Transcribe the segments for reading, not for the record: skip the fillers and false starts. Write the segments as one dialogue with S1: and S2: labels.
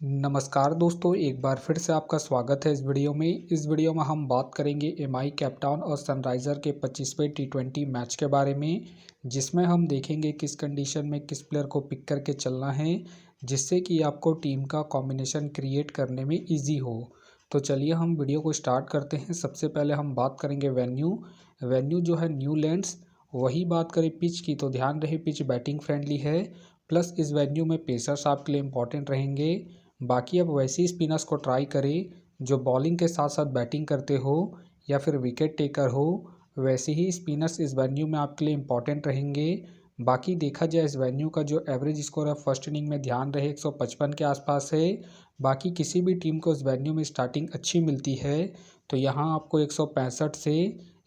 S1: नमस्कार दोस्तों, एक बार फिर से आपका स्वागत है इस वीडियो में। इस वीडियो में हम बात करेंगे एमआई कैपटाउन और सनराइज़र के 25वें टी20 मैच के बारे में, जिसमें हम देखेंगे किस कंडीशन में किस प्लेयर को पिक करके चलना है, जिससे कि आपको टीम का कॉम्बिनेशन क्रिएट करने में ईजी हो। तो चलिए हम वीडियो को स्टार्ट करते हैं। सबसे पहले हम बात करेंगे वेन्यू जो है न्यूलैंड्स। वही बात करें पिच की, तो ध्यान रहे पिच बैटिंग फ्रेंडली है, प्लस इस वेन्यू में पेसर्स आपके लिए इंपॉर्टेंट रहेंगे। बाकी अब वैसे ही स्पिनर्स को ट्राई करें जो बॉलिंग के साथ साथ बैटिंग करते हो या फिर विकेट टेकर हो। वैसे ही स्पिनर्स इस वेन्यू में आपके लिए इंपॉर्टेंट रहेंगे। बाकी देखा जाए इस वेन्यू का जो एवरेज स्कोर है फर्स्ट इनिंग में ध्यान रहे 155 के आसपास है। बाकी किसी भी टीम को इस वेन्यू में स्टार्टिंग अच्छी मिलती है, तो यहाँ आपको 165 से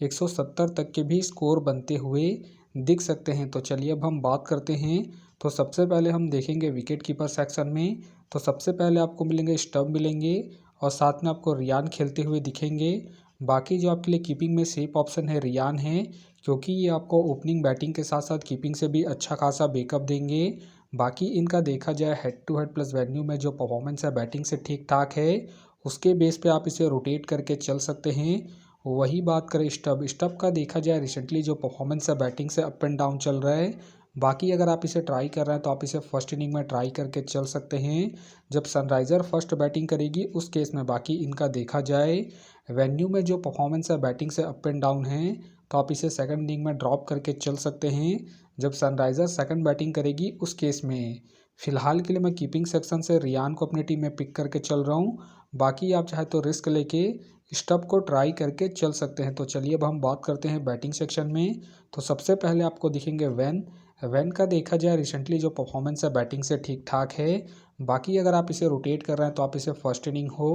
S1: 170 तक के भी स्कोर बनते हुए दिख सकते हैं। तो चलिए अब हम बात करते हैं। तो सबसे पहले हम देखेंगे विकेट कीपर सेक्शन में। तो सबसे पहले आपको मिलेंगे स्टब मिलेंगे और साथ में आपको रियान खेलते हुए दिखेंगे। बाकी जो आपके लिए कीपिंग में सेफ ऑप्शन है रियान है, क्योंकि ये आपको ओपनिंग बैटिंग के साथ साथ कीपिंग से भी अच्छा खासा बैकअप देंगे। बाकी इनका देखा जाए head to head plus venue में जो परफॉर्मेंस है बैटिंग से ठीक ठाक है, उसके बेस पे आप इसे रोटेट करके चल सकते हैं। वही बात करें स्टब का देखा जाए रिसेंटली जो परफॉर्मेंस है बैटिंग से अप एंड डाउन चल रहा है। बाकी अगर आप इसे ट्राई कर रहे हैं तो आप इसे फर्स्ट इनिंग में ट्राई करके चल सकते हैं जब सनराइज़र फर्स्ट बैटिंग करेगी उस केस में। बाकी इनका देखा जाए वेन्यू में जो परफॉर्मेंस है बैटिंग से अप एंड डाउन है, तो आप इसे सेकंड इनिंग में ड्रॉप करके चल सकते हैं जब सनराइज़र सेकंड बैटिंग करेगी उस केस में। फिलहाल के लिए मैं कीपिंग सेक्शन से रियान को अपनी टीम में पिक करके चल रहा हूँ। बाकी आप चाहे तो रिस्क लेके स्टब को ट्राई करके चल सकते हैं। तो चलिए अब हम बात करते हैं बैटिंग सेक्शन में। तो सबसे पहले आपको दिखेंगे वैन का देखा जाए रिसेंटली जो परफॉर्मेंस है बैटिंग से ठीक ठाक है। बाकी अगर आप इसे रोटेट कर रहे हैं तो आप इसे फर्स्ट इनिंग हो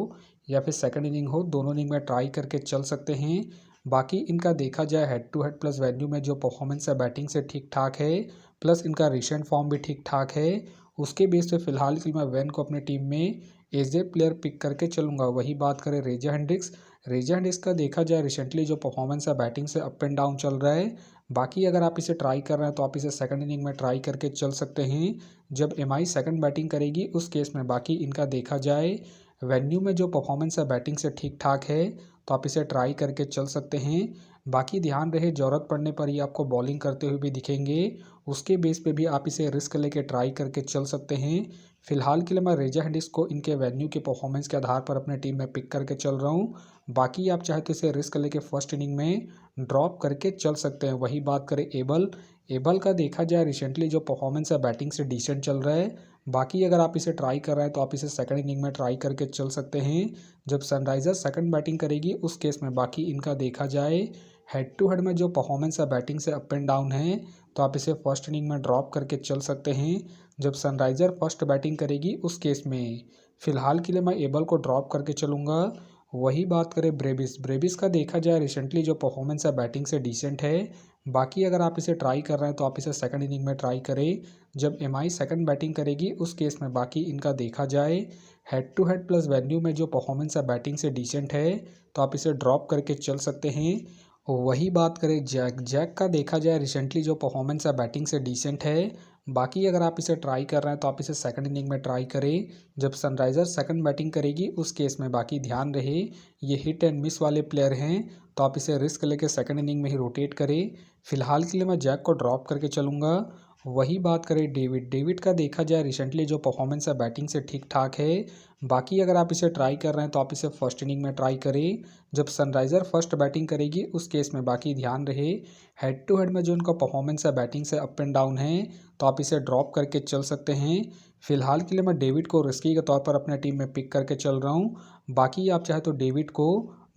S1: या फिर सेकंड इनिंग हो, दोनों इनिंग में ट्राई करके चल सकते हैं। बाकी इनका देखा जाए head to head plus venue में जो परफॉर्मेंस है बैटिंग से ठीक ठाक है, प्लस इनका रिसेंट फॉर्म भी ठीक ठाक है। उसके बेस पे फिलहाल के लिए मैं वैन को अपनी टीम में एज ए प्लेयर पिक करके चलूँगा। वही बात करें रेजा हेंड्रिक्स का देखा जाए रिसेंटली जो परफॉर्मेंस है बैटिंग से अप एंड डाउन चल रहा है। बाकी अगर आप इसे ट्राई कर रहे हैं तो आप इसे सेकंड इनिंग में ट्राई करके चल सकते हैं जब एमआई सेकंड बैटिंग करेगी उस केस में। बाकी इनका देखा जाए वेन्यू में जो परफॉर्मेंस है बैटिंग से ठीक ठाक है, तो आप इसे ट्राई करके चल सकते हैं। बाकी ध्यान रहे ज़रूरत पड़ने पर ही आपको बॉलिंग करते हुए भी दिखेंगे, उसके बेस पे भी आप इसे रिस्क लेके ट्राई करके चल सकते हैं। फिलहाल के लिए मैं रेजा हेंड्रिक्स को इनके वेन्यू के परफॉर्मेंस के आधार पर अपने टीम में पिक करके चल रहा हूँ। बाकी आप चाहे तो इसे रिस्क लेके फर्स्ट इनिंग में ड्रॉप करके चल सकते हैं। वही बात करें एबल का देखा जाए रिसेंटली जो परफॉर्मेंस है बैटिंग से डिसेंट चल रहा है। बाकी अगर आप इसे ट्राई कर रहे हैं तो आप इसे सेकंड इनिंग में ट्राई करके चल सकते हैं जब सनराइज़र सेकंड बैटिंग करेगी उस केस में। बाकी इनका देखा जाए हेड टू हेड में जो परफॉर्मेंस है बैटिंग से अप एंड डाउन है, तो आप इसे फर्स्ट इनिंग में ड्रॉप करके चल सकते हैं जब सनराइज़र फर्स्ट बैटिंग करेगी उस केस में। फिलहाल के लिए मैं एबल को ड्रॉप करके चलूँगा। वही बात करें ब्रेबिस का देखा जाए रिसेंटली जो परफॉर्मेंस है बैटिंग से डिसेंट है। बाकी अगर आप इसे ट्राई कर रहे हैं तो आप इसे सेकंड इनिंग में ट्राई करें जब एमआई सेकंड बैटिंग करेगी उस केस में। बाकी इनका देखा जाए head to head plus venue में जो परफॉर्मेंस है बैटिंग से डिसेंट है, तो आप इसे ड्रॉप करके चल सकते हैं। वही बात करें जैक का देखा जाए रिसेंटली जो परफॉर्मेंस है बैटिंग से डिसेंट है। बाकी अगर आप इसे ट्राई कर रहे हैं तो आप इसे सेकंड इनिंग में ट्राई करें जब सनराइज़र सेकंड बैटिंग करेगी उस केस में। बाकी ध्यान रहे ये हिट एंड मिस वाले प्लेयर हैं, तो आप इसे रिस्क लेके सेकंड इनिंग में ही रोटेट करें। फिलहाल के लिए मैं जैक को ड्रॉप करके चलूँगा। वही बात करें डेविड का देखा जाए रिसेंटली जो परफॉर्मेंस है बैटिंग से ठीक ठाक है। बाकी अगर आप इसे ट्राई कर रहे हैं तो आप इसे फर्स्ट इनिंग में ट्राई करें जब सनराइज़र फर्स्ट बैटिंग करेगी उस केस में। बाकी ध्यान रहे हेड टू हेड में जो उनका परफॉर्मेंस है बैटिंग से अप एंड डाउन है, तो आप इसे ड्रॉप करके चल सकते हैं। फिलहाल के लिए मैं डेविड को रिस्की के तौर पर अपने टीम में पिक करके चल रहा हूँ। बाकी आप चाहे तो डेविड को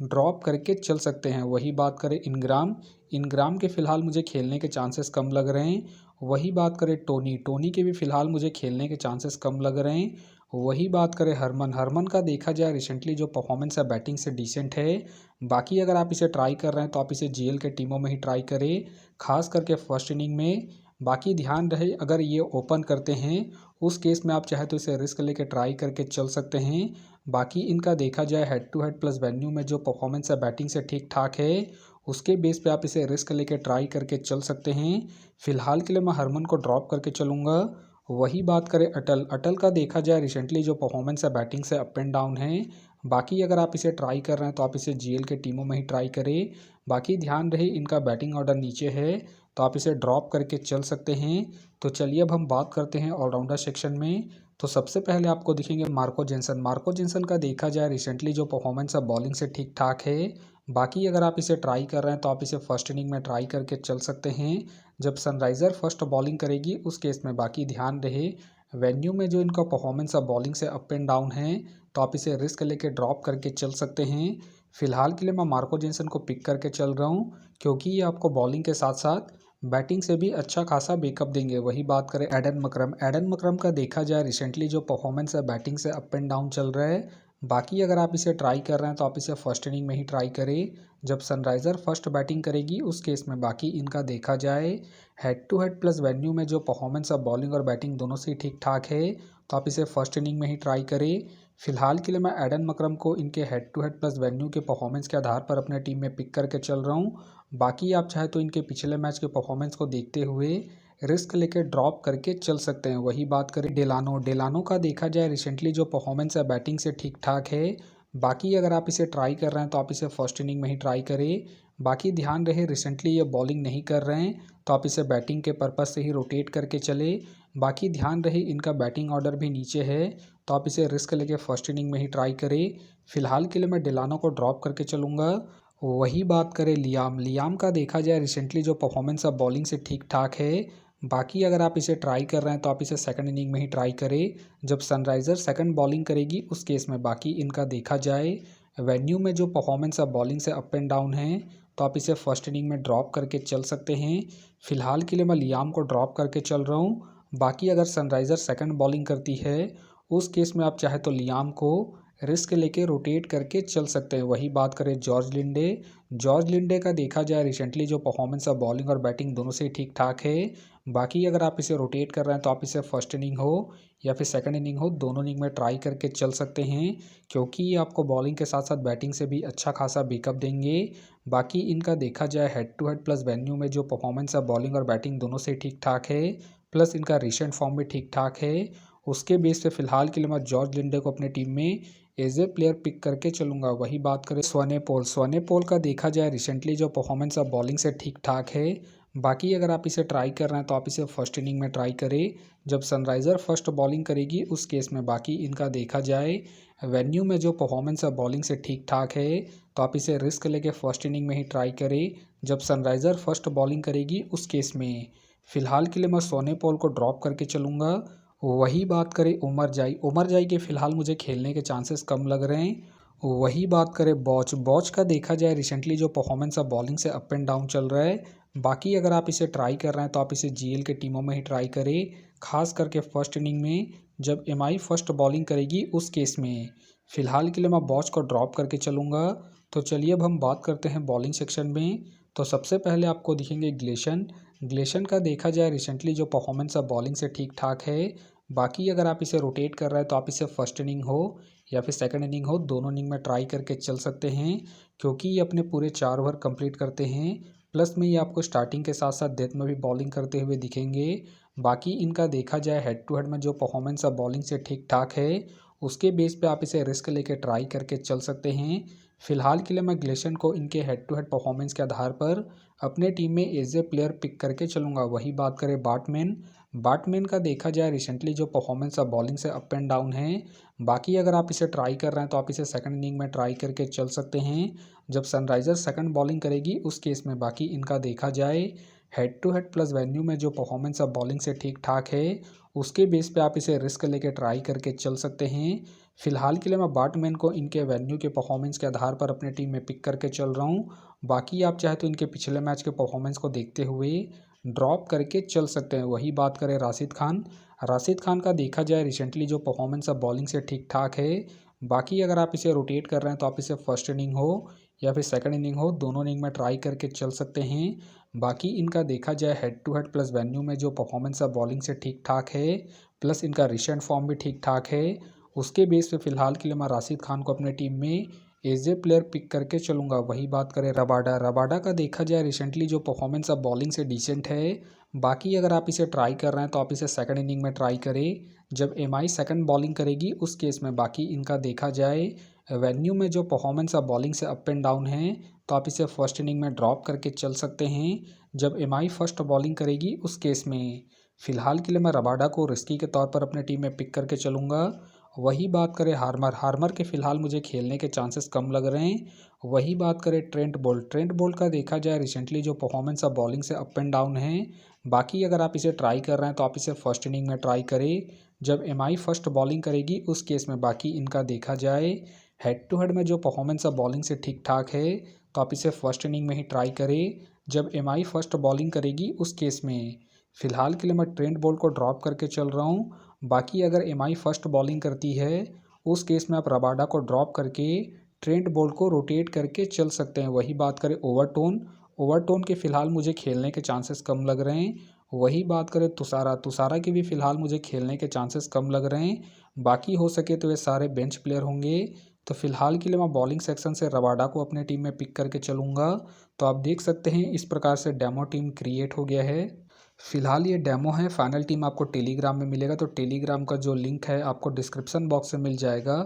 S1: ड्रॉप करके चल सकते हैं। वही बात करें इनग्राम के फ़िलहाल मुझे खेलने के चांसेस कम लग रहे हैं। वही बात करें टोनी के भी फ़िलहाल मुझे खेलने के चांसेस कम लग रहे हैं। वही बात करें हरमन का देखा जाए रिसेंटली जो परफॉर्मेंस है बैटिंग से डिसेंट है। बाकी अगर आप इसे ट्राई कर रहे हैं तो आप इसे जीएल के टीमों में ही ट्राई करें, खास करके फर्स्ट इनिंग में। बाकी ध्यान रहे अगर ये ओपन करते हैं उस केस में आप चाहे तो इसे रिस्क लेके ट्राई करके चल सकते हैं। बाकी इनका देखा जाए head to head plus venue में जो परफॉर्मेंस है बैटिंग से ठीक ठाक है, उसके बेस पे आप इसे रिस्क लेके ट्राई करके चल सकते हैं। फिलहाल के लिए मैं हरमन को ड्रॉप करके चलूँगा। वही बात करें अटल, अटल का देखा जाए रिसेंटली जो परफॉर्मेंस है बैटिंग से अप एंड डाउन है। बाकी अगर आप इसे ट्राई कर रहे हैं तो आप इसे जीएल के टीमों में ही ट्राई करें। बाकी ध्यान रहे इनका बैटिंग ऑर्डर नीचे है, तो आप इसे ड्रॉप करके चल सकते हैं। तो चलिए अब हम बात करते हैं ऑलराउंडर सेक्शन में। तो सबसे पहले आपको दिखेंगे मार्को जेंसन। मार्को जेंसन का देखा जाए रिसेंटली जो परफॉर्मेंस है बॉलिंग से ठीक ठाक है। बाकी अगर आप इसे ट्राई कर रहे हैं तो आप इसे फर्स्ट इनिंग में ट्राई करके चल सकते हैं। जब सनराइज़र फर्स्ट बॉलिंग करेगी उस केस में बाकी ध्यान रहे वेन्यू में जो इनका परफॉर्मेंस है बॉलिंग से अप एंड डाउन है, तो आप इसे रिस्क लेके ड्रॉप करके चल सकते हैं। फिलहाल के लिए मैं मार्को जेंसन को पिक करके चल रहा हूँ, क्योंकि ये आपको बॉलिंग के साथ साथ बैटिंग से भी अच्छा खासा बैकअप देंगे। वही बात करें एडन मकरम, एडन मकरम का देखा जाए रिसेंटली जो परफॉर्मेंस है बैटिंग से अप एंड डाउन चल रहा है। बाकी अगर आप इसे ट्राई कर रहे हैं तो आप इसे फर्स्ट इनिंग में ही ट्राई करें। जब सनराइज़र फर्स्ट बैटिंग करेगी उस केस में बाकी इनका देखा जाए head to head plus venue में जो परफॉर्मेंस है बॉलिंग और बैटिंग दोनों से ठीक ठाक है, तो आप इसे फर्स्ट इनिंग में ही ट्राई करें। फिलहाल के लिए मैं एडन मकरम को इनके head to head plus venue के परफॉर्मेंस के आधार पर अपने टीम में पिक करके चल रहा हूँ। बाकी आप चाहे तो इनके पिछले मैच के परफॉर्मेंस को देखते हुए रिस्क लेके ड्रॉप करके चल सकते हैं। वही बात करें डेलानो, डेलानो का देखा जाए रिसेंटली जो परफॉर्मेंस है बैटिंग से ठीक ठाक है। बाकी अगर आप इसे ट्राई कर रहे हैं तो आप इसे फर्स्ट इनिंग में ही ट्राई करें। बाकी ध्यान रहे रिसेंटली ये बॉलिंग नहीं कर रहे हैं, तो आप इसे बैटिंग के पर्पज़ से ही रोटेट करके चले। बाकी ध्यान रहे इनका बैटिंग ऑर्डर भी नीचे है, तो आप इसे रिस्क लेके फर्स्ट इनिंग में ही ट्राई करें। फिलहाल के लिए मैं डेलानो को ड्रॉप करके चलूँगा। वही बात करें लियाम, लियाम का देखा जाए रिसेंटली जो परफॉर्मेंस है बॉलिंग से ठीक ठाक है। बाकी अगर आप इसे ट्राई कर रहे हैं तो आप इसे सेकंड इनिंग में ही ट्राई करें। जब सनराइज़र सेकंड बॉलिंग करेगी उस केस में बाकी इनका देखा जाए वेन्यू में जो परफॉर्मेंस है बॉलिंग से अप एंड डाउन है, तो आप इसे फर्स्ट इनिंग में ड्रॉप करके चल सकते हैं। फिलहाल के लिए मैं लियाम को ड्रॉप करके चल रहा हूँ। बाकी अगर सनराइज़र सेकंड बॉलिंग करती है उस केस में आप चाहे तो लियाम को रिस्क लेके रोटेट करके चल सकते हैं। वही बात करें जॉर्ज लिंडे, जॉर्ज लिंडे का देखा जाए रिसेंटली जो परफॉर्मेंस है बॉलिंग और बैटिंग दोनों से ठीक ठाक है। बाकी अगर आप इसे रोटेट कर रहे हैं तो आप इसे फर्स्ट इनिंग हो या फिर सेकंड इनिंग हो, दोनों इनिंग में ट्राई करके चल सकते हैं, क्योंकि ये आपको बॉलिंग के साथ साथ बैटिंग से भी अच्छा खासा बैकअप देंगे। बाकी इनका देखा जाए head to head plus venue में जो परफॉर्मेंस है बॉलिंग और बैटिंग दोनों से ठीक ठाक है, प्लस इनका रिसेंट फॉर्म भी ठीक ठाक है। उसके बेस पे फिलहाल के लिए मैं जॉर्ज लिंडे को अपने टीम में एज ए प्लेयर पिक करके चलूँगा। वही बात करें स्वने पोल, स्वने पोल का देखा जाए रिसेंटली जो परफॉर्मेंस है बॉलिंग से ठीक ठाक है। बाकी अगर आप इसे ट्राई कर रहे हैं तो आप इसे फर्स्ट इनिंग में ट्राई करें। जब सनराइज़र फर्स्ट बॉलिंग करेगी उस केस में बाकी इनका देखा जाए वेन्यू में जो परफॉर्मेंस है बॉलिंग से ठीक ठाक है, तो आप इसे रिस्क लेके फर्स्ट इनिंग में ही ट्राई करें। जब सनराइज़र फर्स्ट बॉलिंग करेगी उस केस में फ़िलहाल के लिए मैं सोने पॉल को ड्रॉप करके चलूँगा। वही बात करें उमर जाई, उमर जाई के फ़िलहाल मुझे खेलने के चांसेस कम लग रहे हैं। वही बात करें बॉच, बॉच का देखा जाए रिसेंटली जो परफॉर्मेंस है बॉलिंग से अप एंड डाउन चल रहा है। बाकी अगर आप इसे ट्राई कर रहे हैं तो आप इसे जीएल के टीमों में ही ट्राई करें, खास करके फर्स्ट इनिंग में जब एमआई फर्स्ट बॉलिंग करेगी उस केस में। फ़िलहाल के लिए मैं बॉच को ड्रॉप करके चलूँगा। तो चलिए अब हम बात करते हैं बॉलिंग सेक्शन में। तो सबसे पहले आपको दिखेंगे ग्लेशन, ग्लेशन का देखा जाए रिसेंटली जो परफॉर्मेंस है बॉलिंग से ठीक ठाक है। बाकी अगर आप इसे रोटेट कर रहे हैं तो आप इसे फर्स्ट इनिंग हो या फिर सेकंड इनिंग हो, दोनों इनिंग में ट्राई करके चल सकते हैं, क्योंकि ये अपने पूरे 4 ओवर कंप्लीट करते हैं। प्लस में ये आपको स्टार्टिंग के साथ साथ डेथ में भी बॉलिंग करते हुए दिखेंगे। बाकी इनका देखा जाए हेड टू हेड में जो परफॉर्मेंस है बॉलिंग से ठीक ठाक है, उसके बेस पे आप इसे रिस्क लेके ट्राई करके चल सकते हैं। फिलहाल के लिए मैं ग्लेशन को इनके हेड टू हेड परफॉर्मेंस के आधार पर अपने टीम में एज ए प्लेयर पिक करके चलूँगा। वही बात करें बाटमैन, बाटमैन का देखा जाए रिसेंटली जो परफॉर्मेंस है बॉलिंग से अप एंड डाउन है। बाकी अगर आप इसे ट्राई कर रहे हैं तो आप इसे सेकंड इनिंग में ट्राई करके चल सकते हैं। जब सनराइज़र सेकंड बॉलिंग करेगी उस केस में बाकी इनका देखा जाए head to head plus venue में जो परफॉर्मेंस है बॉलिंग से ठीक ठाक है, उसके बेस पे आप इसे रिस्क लेके ट्राई करके चल सकते हैं। फिलहाल के लिए मैं बाटमैन को इनके वेन्यू के परफॉर्मेंस के आधार पर अपने टीम में पिक करके चल रहा हूँ। बाकी आप चाहे तो इनके पिछले मैच के परफॉर्मेंस को देखते हुए ड्रॉप करके चल सकते हैं। वही बात करें राशिद खान, राशिद खान का देखा जाए रिसेंटली जो परफॉर्मेंस है बॉलिंग से ठीक ठाक है। बाकी अगर आप इसे रोटेट कर रहे हैं तो आप इसे फर्स्ट इनिंग हो या फिर सेकंड इनिंग हो, दोनों इनिंग में ट्राई करके चल सकते हैं। बाकी इनका देखा जाए head to head plus venue में जो परफॉर्मेंस है बॉलिंग से ठीक ठाक है, प्लस इनका रिसेंट फॉर्म भी ठीक ठाक है। उसके बेस पे फ़िलहाल के लिए मैं राशिद खान को अपने टीम में एज प्लेयर पिक करके चलूँगा। वही बात करें रबाडा, रबाडा का देखा जाए रिसेंटली जो परफॉर्मेंस अब बॉलिंग से डिसेंट है। बाकी अगर आप इसे ट्राई कर रहे हैं तो आप इसे सेकंड इनिंग में ट्राई करें। जब एमआई सेकंड बॉलिंग करेगी उस केस में बाकी इनका देखा जाए वेन्यू में जो परफॉर्मेंस अब बॉलिंग से अप एंड डाउन है तो आप इसे फर्स्ट इनिंग में ड्रॉप करके चल सकते हैं। जब एमआई फर्स्ट बॉलिंग करेगी उस केस में फ़िलहाल के लिए मैं रबाडा को रिस्की के तौर पर अपने टीम में पिक करके चलूँगा। वही बात करें हार्मर, हार्मर के फ़िलहाल मुझे खेलने के चांसेस कम लग रहे हैं। वही बात करें ट्रेंट बोल्ट, ट्रेंट बोल्ट का देखा जाए रिसेंटली जो परफॉर्मेंस अब बॉलिंग से अप एंड डाउन है। बाकी अगर आप इसे ट्राई कर रहे हैं तो आप इसे फर्स्ट इनिंग में ट्राई करें। जब एमआई फर्स्ट बॉलिंग करेगी उस केस में बाकी इनका देखा जाए हेड टू हेड में जो परफॉर्मेंस अब बॉलिंग से ठीक ठाक है तो आप इसे फर्स्ट इनिंग में ही ट्राई करें। जब एमआई फर्स्ट बॉलिंग करेगी उस केस में फ़िलहाल के लिए मैं ट्रेंट बोल्ट को ड्रॉप करके चल रहा हूँ। बाकी अगर एमआई फर्स्ट बॉलिंग करती है उस केस में आप रबाडा को ड्रॉप करके ट्रेंट बोल्ट को रोटेट करके चल सकते हैं। वही बात करें ओवरटोन, ओवरटोन के फ़िलहाल मुझे खेलने के चांसेस कम लग रहे हैं। वही बात करें तुषारा, तुषारा के भी फ़िलहाल मुझे खेलने के चांसेस कम लग रहे हैं। बाकी हो सके तो वे सारे बेंच प्लेयर होंगे। तो फ़िलहाल के लिए मैं बॉलिंग सेक्शन से रबाडा को अपने टीम में पिक करके चलूँगा। तो आप देख सकते हैं इस प्रकार से डेमो टीम क्रिएट हो गया है। फ़िलहाल ये डेमो है, फाइनल टीम आपको टेलीग्राम में मिलेगा। तो टेलीग्राम का जो लिंक है आपको डिस्क्रिप्शन बॉक्स में मिल जाएगा,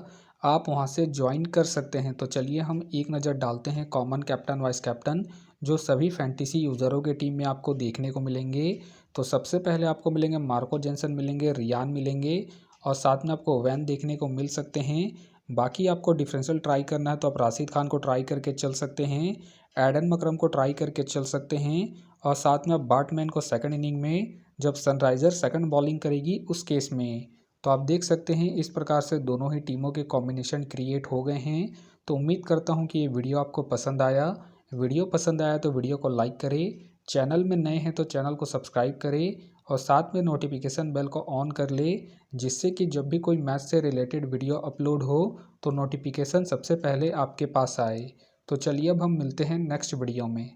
S1: आप वहां से ज्वाइन कर सकते हैं। तो चलिए हम एक नज़र डालते हैं कॉमन कैप्टन वाइस कैप्टन जो सभी फैंटेसी यूज़रों के टीम में आपको देखने को मिलेंगे। तो सबसे पहले आपको मिलेंगे मार्को जेंसन मिलेंगे, रियान मिलेंगे और साथ में आपको वैन देखने को मिल सकते हैं। बाकी आपको डिफरेंशियल ट्राई करना है तो आप राशिद खान को ट्राई करके चल सकते हैं, एडन मकरम को ट्राई करके चल सकते हैं और साथ में आप बाटमैन को सेकंड इनिंग में जब सनराइज़र सेकंड बॉलिंग करेगी उस केस में। तो आप देख सकते हैं इस प्रकार से दोनों ही टीमों के कॉम्बिनेशन क्रिएट हो गए हैं। तो उम्मीद करता हूं कि ये वीडियो आपको पसंद आया। वीडियो पसंद आया तो वीडियो को लाइक करें, चैनल में नए हैं तो चैनल को सब्सक्राइब करें और साथ में नोटिफिकेशन बेल को ऑन कर ले, जिससे कि जब भी कोई मैच से रिलेटेड वीडियो अपलोड हो तो नोटिफिकेशन सबसे पहले आपके पास आए। तो चलिए अब हम मिलते हैं नेक्स्ट वीडियो में।